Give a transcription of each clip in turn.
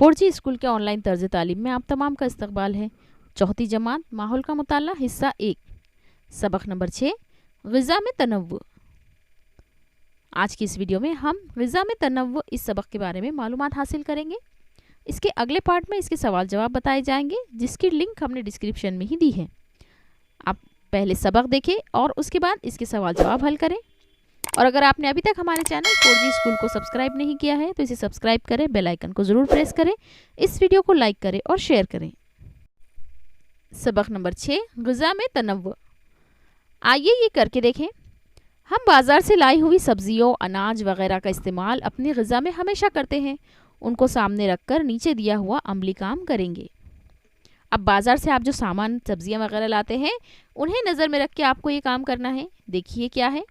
4G school के online तर्ज तालीम में आप तमाम का इस्तकबाल है। चौथी जमात माहौल का मुताला हिस्सा 1 सबक नंबर 6 ग़िज़ा में तनव्वु। आज की इस वीडियो में हम ग़िज़ा में तनव्वु इस सबक के बारे में मालूमात हासिल करेंगे। इसके अगले पार्ट में इसके सवाल जवाब बताए जाएंगे, जिसकी लिंक हमने डिस्क्रिप्शन में ही दी है। आप पहले सबक देखें और उसके बाद इसके सवाल जवाब हल करें। और अगर आपने अभी तक हमारे चैनल 4G स्कूल को सब्सक्राइब नहीं किया है तो इसे सब्सक्राइब करें, बेल आइकन को ज़रूर प्रेस करें, इस वीडियो को लाइक करें और शेयर करें। सबक नंबर 6 ग़िज़ा में तनव्वु। आइए ये करके देखें। हम बाज़ार से लाई हुई सब्जियों, अनाज वगैरह का इस्तेमाल अपनी ग़िज़ा में हमेशा करते हैं। उनको सामने रखकर नीचे दिया हुआ अमली काम करेंगे। अब बाज़ार से आप जो सामान सब्जियां वगैरह लाते हैं उन्हें नज़र में रख के आपको ये काम करना है। देखिए क्या है।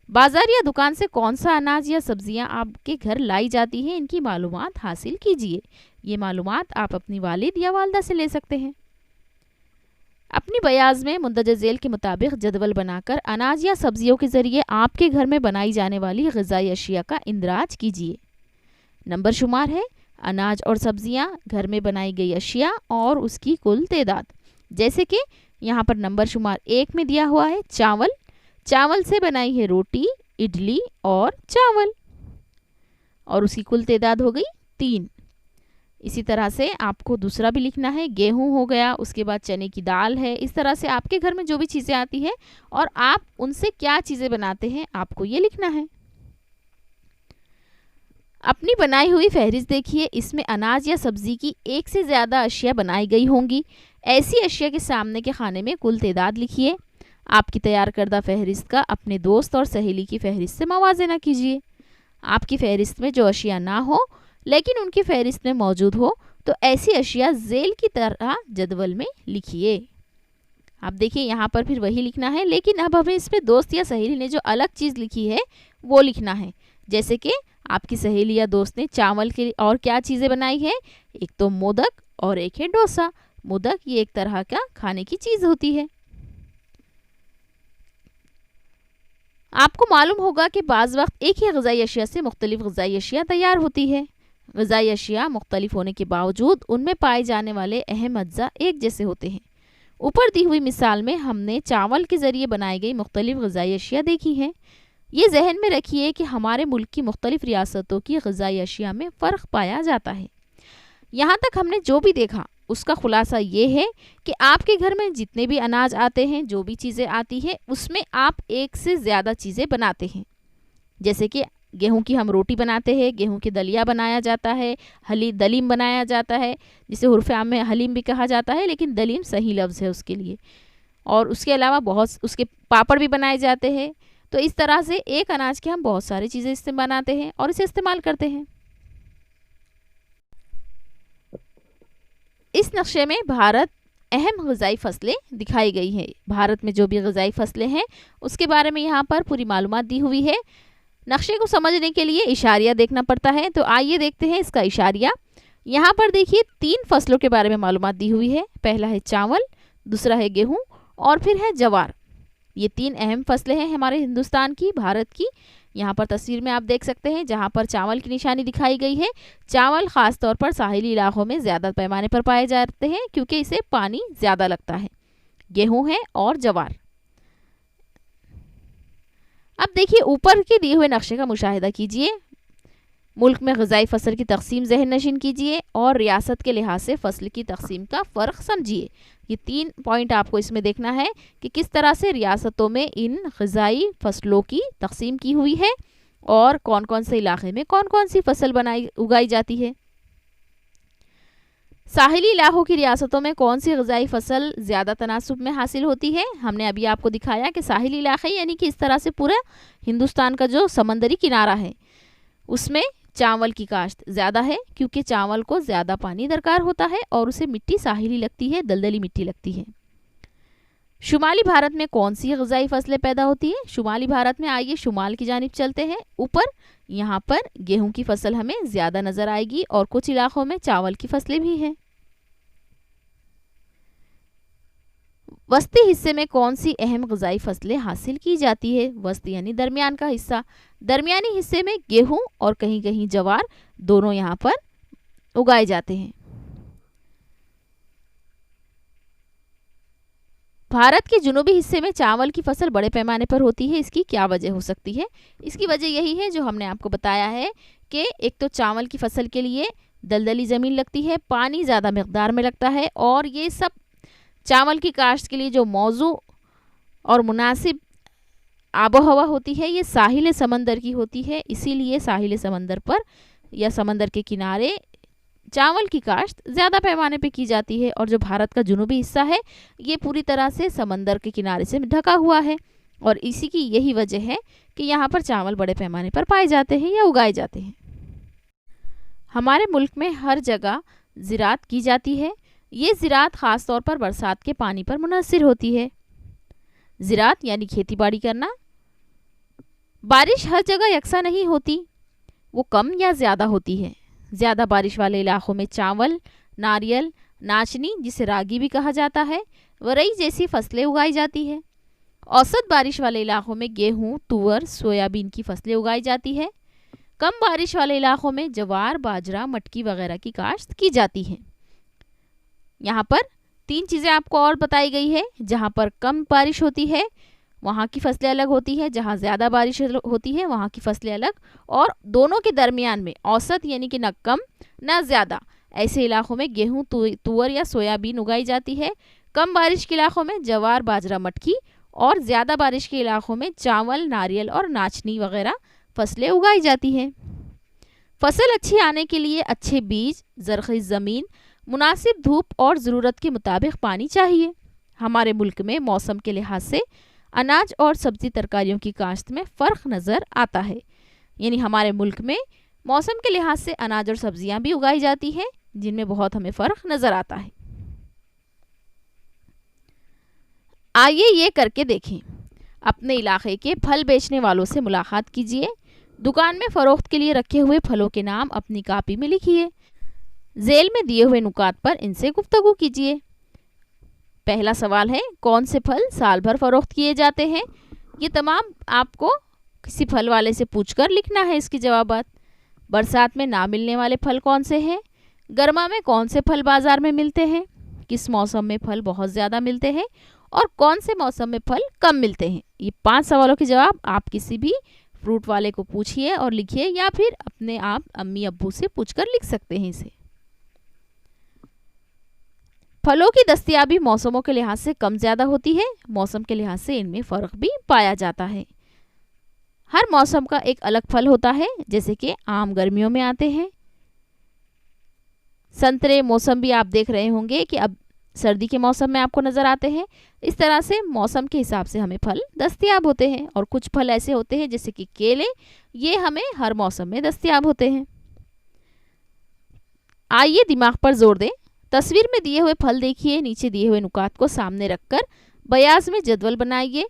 बाज़ार या दुकान से कौन सा अनाज या सब्जियां आपके घर लाई जाती हैं, इनकी मालूमात हासिल कीजिए। ये मालूमात आप अपनी वालिद या वालदा से ले सकते हैं। अपनी बयाज में मुंदरज झेल के मुताबिक जदवल बनाकर अनाज या सब्जियों के ज़रिए आपके घर में बनाई जाने वाली ग़िज़ाई अशिया का इंदराज कीजिए। नंबर शुमार है अनाज और सब्जियां, घर में बनाई गई अशिया और उसकी कुल तादाद। जैसे कि यहाँ पर नंबर शुमार 1 में दिया हुआ है चावल। चावल से बनाई है रोटी, इडली और चावल, और उसकी कुल तादाद हो गई 3। इसी तरह से आपको दूसरा भी लिखना है। गेहूं हो गया, उसके बाद चने की दाल है। इस तरह से आपके घर में जो भी चीज़ें आती है और आप उनसे क्या चीज़ें बनाते हैं, आपको ये लिखना है। अपनी बनाई हुई फहरिस्त देखिए। इसमें अनाज या सब्जी की 1 से ज़्यादा अशिया बनाई गई होंगी। ऐसी अशिया के सामने के खाने में कुल तादाद लिखिए। आपकी तैयार करदा फहरिस्त का अपने दोस्त और सहेली की फहरिस्त से मवाजना कीजिए। आपकी फहरिस्त में जो अशिया ना हो लेकिन उनकी फहरिस्त में मौजूद हो तो ऐसी अशिया झेल की तरह जदवल में लिखिए। आप देखिए यहाँ पर फिर वही लिखना है, लेकिन अब हमें इसमें दोस्त या सहेली ने जो अलग चीज़ लिखी है वो लिखना है। जैसे कि आपकी सहेली या दोस्त ने चावल के और क्या चीज़ें बनाई है, एक तो मोदक और एक है डोसा। मोदक ये एक तरह का खाने की चीज़ होती है। आपको मालूम होगा कि बाज़ वक्त एक ही ग़िज़ाई अशिया से मुख्तलिफ ग़िज़ाई अशिया तैयार होती है। ग़िज़ाई अशिया मुख्तलिफ होने के बावजूद उनमें पाए जाने वाले अहम अज्जा एक जैसे होते हैं। ऊपर दी हुई मिसाल में हमने चावल के ज़रिए बनाई गई मुख्तलिफ ग़िज़ाई अशिया देखी हैं। ये जहन में रखिए कि हमारे मुल्क की मुख्तलिफ रियासतों की ग़िज़ाई अशिया में फ़र्क पाया जाता है। यहाँ तक हमने जो भी देखा उसका खुलासा ये है कि आपके घर में जितने भी अनाज आते हैं, जो भी चीज़ें आती हैं, उसमें आप 1 से ज़्यादा चीज़ें बनाते हैं। जैसे कि गेहूं की हम रोटी बनाते हैं, गेहूं की दलिया बनाया जाता है, दलीम बनाया जाता है, जिसे उर्फ़ आम में हलीम भी कहा जाता है, लेकिन दलीम सही लफ्ज़ है उसके लिए। और उसके अलावा बहुत उसके पापड़ भी बनाए जाते हैं। तो इस तरह से एक अनाज के हम बहुत सारी चीज़ें बनाते हैं और इसे इस्तेमाल करते हैं। इस नक्शे में भारत अहम ग़िज़ाई फसलें दिखाई गई हैं। भारत में जो भी ग़िज़ाई फसलें हैं उसके बारे में यहाँ पर पूरी मालूमात दी हुई है। नक्शे को समझने के लिए इशारिया देखना पड़ता है, तो आइए देखते हैं इसका इशारिया। यहाँ पर देखिए 3 फसलों के बारे में मालूमात दी हुई है। पहला है चावल, दूसरा है गेहूँ और फिर है जवार। ये 3 अहम फसलें हैं हमारे हिंदुस्तान की, भारत की। यहाँ पर तस्वीर में आप देख सकते हैं जहाँ पर चावल की निशानी दिखाई गई है। चावल ख़ास तौर पर साहिली इलाकों में ज़्यादा पैमाने पर पाए जाते हैं क्योंकि इसे पानी ज़्यादा लगता है। गेहूँ है और जवार। अब देखिए ऊपर के दिए हुए नक्शे का मुशाहिदा कीजिए। मुल्क में ग़िज़ाई फसल की तकसीम ज़हन नशीन कीजिए और रियासत के लिहाज से फसल की तकसीम का फ़र्क समझिए। ये 3 पॉइंट आपको इसमें देखना है कि किस तरह से रियासतों में इन ग़िज़ाई फसलों की तकसीम की हुई है और कौन कौन से इलाके में कौन कौन सी फसल उगाई जाती है। साहिली इलाकों की रियासतों में कौन सी ग़िज़ाई फसल ज़्यादा तनासुब में हासिल होती है। हमने अभी आपको दिखाया कि साहिली इलाके यानी कि इस तरह से पूरा हिंदुस्तान का जो समंदरी किनारा है उसमें चावल की काश्त ज़्यादा है क्योंकि चावल को ज़्यादा पानी दरकार होता है और उसे मिट्टी साहिली लगती है, दलदली मिट्टी लगती है। शुमाली भारत में कौन सी ग़िज़ाई फसलें पैदा होती है। शुमाली भारत में आइए शुमाल की जानिब चलते हैं। ऊपर यहाँ पर गेहूं की फसल हमें ज़्यादा नज़र आएगी और कुछ इलाकों में चावल की फसलें भी हैं। वस्ती हिस्से में कौन सी अहम ग़िज़ाई फसलें हासिल की जाती है। वस्ती यानी दरमियान का हिस्सा। दरमियानी हिस्से में गेहूं और कहीं कहीं जवार दोनों यहाँ पर उगाए जाते हैं। भारत के जुनूबी हिस्से में चावल की फसल बड़े पैमाने पर होती है। इसकी क्या वजह हो सकती है? इसकी वजह यही है जो हमने आपको बताया है कि एक तो चावल की फसल के लिए दलदली ज़मीन लगती है, पानी ज़्यादा मिकदार में लगता है, और ये सब चावल की काश्त के लिए जो मौजू और मुनासिब आबो हवा होती है ये साहिल समंदर की होती है। इसीलिए साहिल समंदर पर या समंदर के किनारे चावल की काश्त ज़्यादा पैमाने पे की जाती है। और जो भारत का जुनूबी हिस्सा है ये पूरी तरह से समंदर के किनारे से ढका हुआ है, और इसी की यही वजह है कि यहाँ पर चावल बड़े पैमाने पर पाए जाते हैं या उगाए जाते हैं। हमारे मुल्क में हर जगह ज़राअत की जाती है। ये ज़राअत ख़ास तौर पर बरसात के पानी पर मुनहसर होती है। ज़राअत यानी खेती बाड़ी करना। बारिश हर जगह यकसा नहीं होती, वो कम या ज़्यादा होती है। ज़्यादा बारिश वाले इलाकों में चावल, नारियल, नाचनी जिसे रागी भी कहा जाता है, वरई जैसी फसलें उगाई जाती है। औसत बारिश वाले इलाकों में गेहूँ, तुअर, सोयाबीन की फसलें उगाई जाती है। कम बारिश वाले इलाकों में ज्वार, बाजरा, मटकी वगैरह की काश्त की जाती है। यहाँ पर 3 चीज़ें आपको और बताई गई है। जहाँ पर कम बारिश होती है वहाँ की फसलें अलग होती है, जहाँ ज़्यादा बारिश होती है वहाँ की फसलें अलग, और दोनों के दरमियान में औसत यानी कि न कम न ज़्यादा ऐसे इलाकों में गेहूँ, तुअर या सोयाबीन उगाई जाती है। कम बारिश के इलाकों में ज्वार, बाजरा, मटकी, और ज़्यादा बारिश के इलाकों में चावल, नारियल और नाचनी वगैरह फसलें उगाई जाती हैं। फसल अच्छी आने के लिए अच्छे बीज, ज़रख़ीज़ ज़मीन, मुनासिब धूप और ज़रूरत के मुताबिक पानी चाहिए। हमारे मुल्क में मौसम के लिहाज से अनाज और सब्ज़ी तरकारियों की काश्त में फ़र्क नज़र आता है। यानी हमारे मुल्क में मौसम के लिहाज से अनाज और सब्जियां भी उगाई जाती हैं जिनमें बहुत हमें फ़र्क नज़र आता है। आइए ये करके देखें। अपने इलाके के फल बेचने वालों से मुलाकात कीजिए। दुकान में फ़रोख्त के लिए रखे हुए फलों के नाम अपनी कापी में लिखिए। झेल में दिए हुए नुकात पर इनसे गुफ्तगू कीजिए। पहला सवाल है, कौन से फल साल भर फ़रोख्त किए जाते हैं? ये तमाम आपको किसी फल वाले से पूछकर लिखना है इसके जवाबात। बरसात में ना मिलने वाले फल कौन से हैं? गर्मा में कौन से फल बाज़ार में मिलते हैं? किस मौसम में फल बहुत ज़्यादा मिलते हैं और कौन से मौसम में फल कम मिलते हैं? ये 5 सवालों के जवाब आप किसी भी फ्रूट वाले को पूछिए और लिखिए, या फिर अपने आप अम्मी अब्बू से पूछकर लिख सकते हैं इसे। फलों की दस्तयाबी मौसमों के लिहाज से कम ज़्यादा होती है। मौसम के लिहाज से इनमें फ़र्क भी पाया जाता है। हर मौसम का एक अलग फल होता है। जैसे कि आम गर्मियों में आते हैं, संतरे, मौसम्बी आप देख रहे होंगे कि अब सर्दी के मौसम में आपको नज़र आते हैं। इस तरह से मौसम के हिसाब से हमें फल दस्तयाब होते हैं। और कुछ फल ऐसे होते हैं जैसे कि केले, ये हमें हर मौसम में दस्तयाब होते हैं। आइए दिमाग पर जोर दें। तस्वीर में दिए हुए फल देखिए, नीचे दिए हुए नुकात को सामने रखकर बयाज में जदवल बनाइए।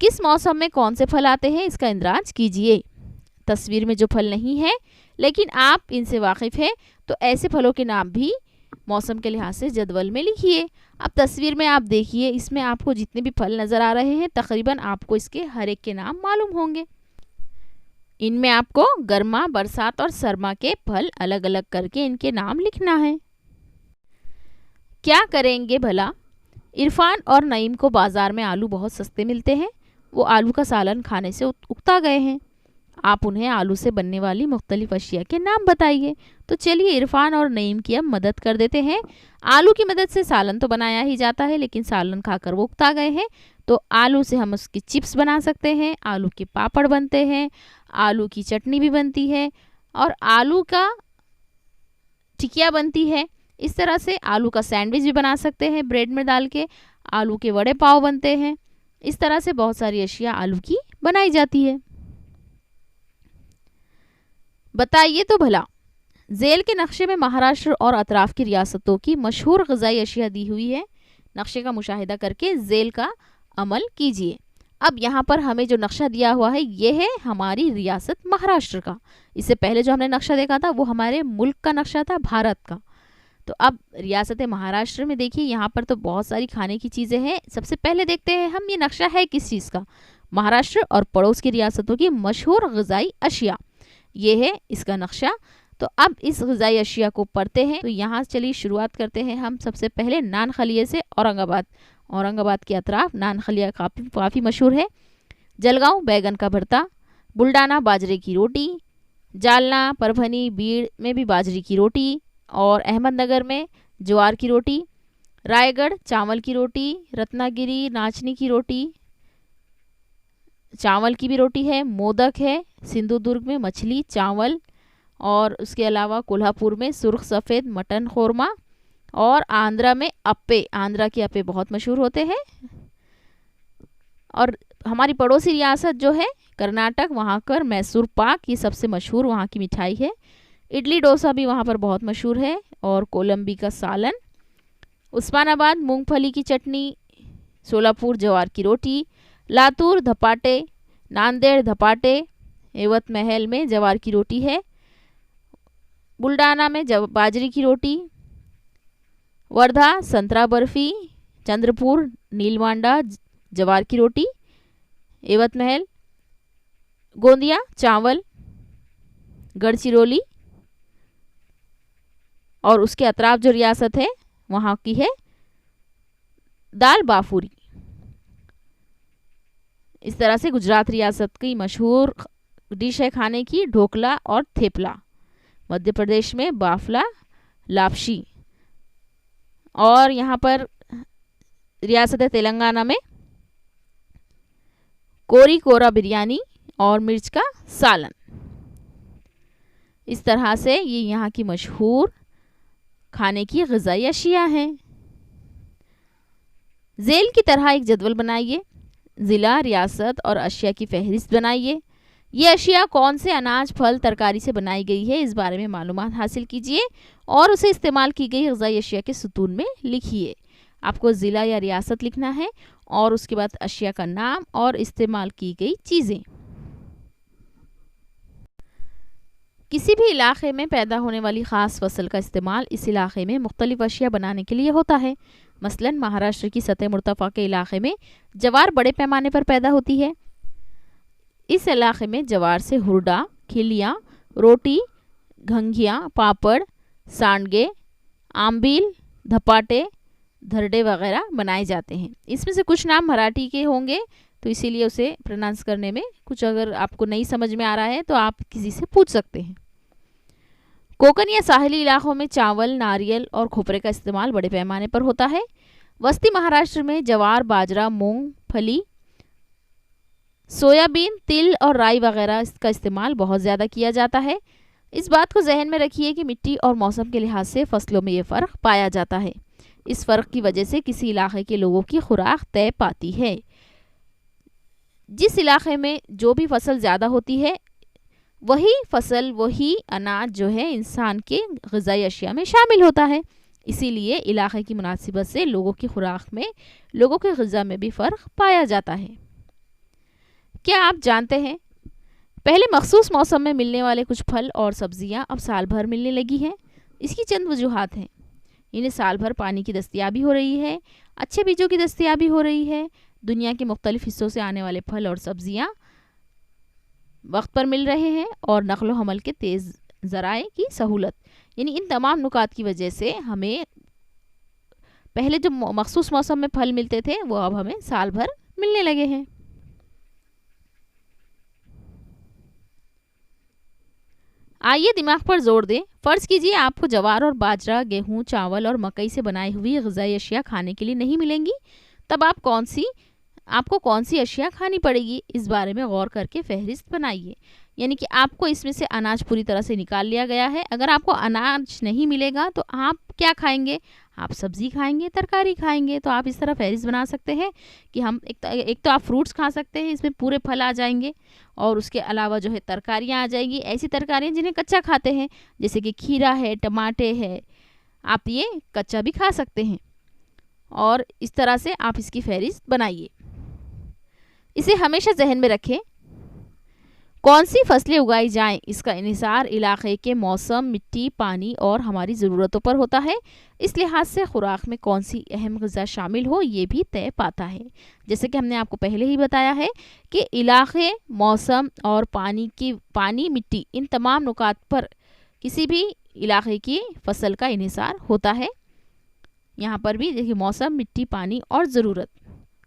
किस मौसम में कौन से फल आते हैं इसका इंद्राज कीजिए। तस्वीर में जो फल नहीं है लेकिन आप इनसे वाकिफ़ हैं तो ऐसे फलों के नाम भी मौसम के लिहाज से जदवल में लिखिए। अब तस्वीर में आप देखिए, इसमें आपको जितने भी फल नज़र आ रहे हैं तकरीबन आपको इसके हर एक के नाम मालूम होंगे। इनमें आपको गर्मा, बरसात और सरमा के फल अलग अलग करके इनके नाम लिखना है। क्या करेंगे भला? इरफान और नईम को बाज़ार में आलू बहुत सस्ते मिलते हैं। वो आलू का सालन खाने से उकता गए हैं। आप उन्हें आलू से बनने वाली मुख्तलिफ अशिया के नाम बताइए। तो चलिए इरफान और नईम की अब मदद कर देते हैं। आलू की मदद से सालन तो बनाया ही जाता है, लेकिन सालन खाकर वो उकता गए हैं, तो आलू से हम उसकी चिप्स बना सकते हैं, आलू के पापड़ बनते हैं, आलू की चटनी भी बनती है, और आलू का टिकिया बनती है। इस तरह से आलू का सैंडविच भी बना सकते हैं ब्रेड में डाल के। आलू के वड़े पाव बनते हैं। इस तरह से बहुत सारी अशिया आलू की बनाई जाती है। बताइए तो भला, झेल के नक्शे में महाराष्ट्र और अतराफ की रियासतों की मशहूर ग़िज़ाई अशिया दी हुई है। नक्शे का मुशाहिदा करके झेल का अमल कीजिए। अब यहाँ पर हमें जो नक्शा दिया हुआ है ये है हमारी रियासत महाराष्ट्र का। इससे पहले जो हमने नक्शा देखा था वो हमारे मुल्क का नक्शा था, भारत का। तो अब रियासत महाराष्ट्र में देखिए, यहाँ पर तो बहुत सारी खाने की चीज़ें हैं। सबसे पहले देखते हैं हम ये नक्शा है किस चीज़ का। महाराष्ट्र और पड़ोस की रियासतों की मशहूर ग़िज़ाई अशिया, ये है इसका नक्शा। तो अब इस ग़िज़ाई अशिया को पढ़ते हैं। तो यहाँ चलिए शुरुआत करते हैं हम सबसे पहले नान खलिए से। औरंगाबाद के अतराफ नान खलिया काफ़ी मशहूर है। जलगांव बैगन का भरता, बुल्डाना बाजरे की रोटी, जालना, परभनी, बीड़ में भी बाजरे की रोटी, और अहमदनगर में ज्वार की रोटी, रायगढ़ चावल की रोटी, रत्नागिरी नाचनी की रोटी, चावल की भी रोटी है, मोदक है, सिंधुदुर्ग में मछली चावल, और उसके अलावा कोल्हापुर में सुर्ख सफ़ेद मटन खोरमा, और आंध्रा में अप्पे, आंध्रा के अप्पे बहुत मशहूर होते हैं। और हमारी पड़ोसी रियासत जो है कर्नाटक, वहाँ कर मैसूर पाक, ये सबसे मशहूर वहाँ की मिठाई है। इडली डोसा भी वहाँ पर बहुत मशहूर है, और कोलंबी का सालन। उस्मानाबाद मूंगफली की चटनी, सोलापुर ज्वार की रोटी, लातूर धपाटे, नांदेड़ धपाटे, एवत महल में ज्वार की रोटी है, बुल्डाना में बाजरी की रोटी, वर्धा संतरा बर्फी, चंद्रपुर नीलवांडा ज्वार की रोटी, एवत महल, गोंदिया चावल, गढ़चिरौली, और उसके अतराफ जो रियासत है वहाँ की है दाल बाफूरी। इस तरह से गुजरात रियासत की मशहूर डिश है खाने की ढोकला और थेपला। मध्य प्रदेश में बाफला लापशी, और यहाँ पर रियासत है तेलंगाना में कोरी कोरा बिरयानी और मिर्च का सालन। इस तरह से ये यहाँ की मशहूर खाने की ग़िज़ाई अशिया हैं। ज़ेल की तरह एक जदवल बनाइए, ज़िला, रियासत और अशिया की फहरिस्त बनाइए। ये अशिया कौन से अनाज, फल, तरकारी से बनाई गई है, इस बारे में मालूमात हासिल कीजिए और उसे इस्तेमाल की गई ग़िज़ाई अशिया के सुतून में लिखिए। आपको ज़िला या रियासत लिखना है और उसके बाद अशिया का नाम और इस्तेमाल की गई चीज़ें। किसी भी इलाके में पैदा होने वाली ख़ास फसल का इस्तेमाल इस इलाके में मुख्तलिफ अशिया बनाने के लिए होता है। मसलन महाराष्ट्र की सतह मुर्तफ़ा के इलाके में जवार बड़े पैमाने पर पैदा होती है। इस इलाके में जवार से हुरडा, खिलियाँ, रोटी, घंघियाँ, पापड़, सांडगे, आम्बील, धपाटे, धरडे वगैरह बनाए जाते हैं। इसमें से कुछ नाम मराठी के होंगे तो इसीलिए उसे प्रोनाउंस करने में कुछ अगर आपको नहीं समझ में आ रहा है तो आप किसी से पूछ सकते हैं। कोकन या साहिली इलाकों में चावल, नारियल और खोपरे का इस्तेमाल बड़े पैमाने पर होता है। वस्ती महाराष्ट्र में जवार, बाजरा, मूंगफली, सोयाबीन, तिल और राई वगैरह इसका इस्तेमाल बहुत ज़्यादा किया जाता है। इस बात को जहन में रखिए कि मिट्टी और मौसम के लिहाज से फसलों में ये फ़र्क पाया जाता है। इस फ़र्क की वजह से किसी इलाके के लोगों की खुराक तय पाती है। जिस इलाके में जो भी फसल ज़्यादा होती है वही फसल, वही अनाज जो है इंसान के ग़िज़ाई अशिया में शामिल होता है। इसीलिए इलाके की मुनासिबत से लोगों की खुराक में, लोगों के ग़िज़ा में भी फ़र्क पाया जाता है। क्या आप जानते हैं पहले मखसूस मौसम में मिलने वाले कुछ फल और सब्जियां अब साल भर मिलने लगी हैं? इसकी चंद वजूहात हैं। इन्हें साल भर पानी की दस्तयाबी हो रही है, अच्छे बीजों की दस्तयाबी हो रही है, दुनिया के मुख्तलिफ हिस्सों से आने वाले फल और सब्जियां वक्त पर मिल रहे हैं, और नक़्ल हमल के तेज़ ज़राए की सहूलत। यानी इन तमाम नुकात की वजह से हमें पहले जो मखसूस मौसम में फल मिलते थे वो अब हमें साल भर मिलने लगे हैं। आइए दिमाग पर जोर दें। फ़र्ज़ कीजिए आपको जवार और बाजरा, गेहूं, चावल और मकई से बनाई हुई ग़िज़ाई अशिया खाने के लिए नहीं मिलेंगी, तब आपको कौन सी अशिया खानी पड़ेगी, इस बारे में गौर करके फहरिस्त बनाइए। यानी कि आपको इसमें से अनाज पूरी तरह से निकाल लिया गया है। अगर आपको अनाज नहीं मिलेगा तो आप क्या खाएंगे? आप सब्ज़ी खाएंगे, तरकारी खाएंगे। तो आप इस तरह फहरिस्त बना सकते हैं कि हम एक तो आप फ्रूट्स खा सकते हैं, इसमें पूरे फल आ जाएंगे, और उसके अलावा जो है तरकारियाँ आ जाएंगी। ऐसी तरकारियाँ जिन्हें कच्चा खाते हैं, जैसे कि खीरा है, टमाटे है, आप ये कच्चा भी खा सकते हैं। और इस तरह से आप इसकी फहरिस्त बनाइए। इसे हमेशा जहन में रखें। कौन सी फसलें उगाई जाएं, इसका इन्हिसार इलाके के मौसम, मिट्टी, पानी और हमारी ज़रूरतों पर होता है। इस लिहाज से खुराक में कौन सी अहम ग़िज़ा शामिल हो ये भी तय पाता है। जैसे कि हमने आपको पहले ही बताया है कि इलाके, मौसम और पानी, मिट्टी, इन तमाम नुकात पर किसी भी इलाके की फसल का इन्हिसार होता है। यहाँ पर भी देखिए मौसम, मिट्टी, पानी और ज़रूरत,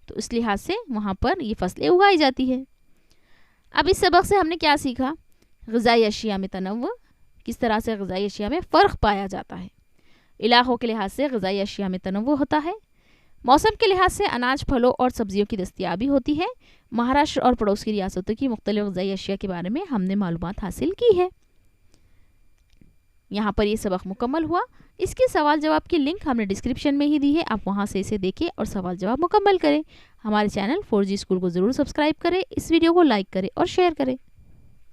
तो इस लिहाज से वहाँ पर ये फसलें उगाई जाती है। अब इस सबक से हमने क्या सीखा? ग़िज़ाई अशिया में तनव्वुअ, किस तरह से ग़िज़ाई अशिया में फ़र्क पाया जाता है। इलाक़ों के लिहाज से ग़िज़ाई अशिया में तनव्वुअ होता है। मौसम के लिहाज से अनाज, फलों और सब्जियों की दस्तयाबी होती है। महाराष्ट्र और पड़ोस की रियासतों की मुख्तलिफ ग़िज़ाई अशिया के बारे में हमने मालूमात हासिल की है। यहाँ पर ये सबक मुकम्मल हुआ। इसके सवाल जवाब की लिंक हमने डिस्क्रिप्शन में ही दी है, आप वहाँ से इसे देखें और सवाल जवाब मुकम्मल करें। हमारे चैनल 4G स्कूल को ज़रूर सब्सक्राइब करें, इस वीडियो को लाइक करें और शेयर करें।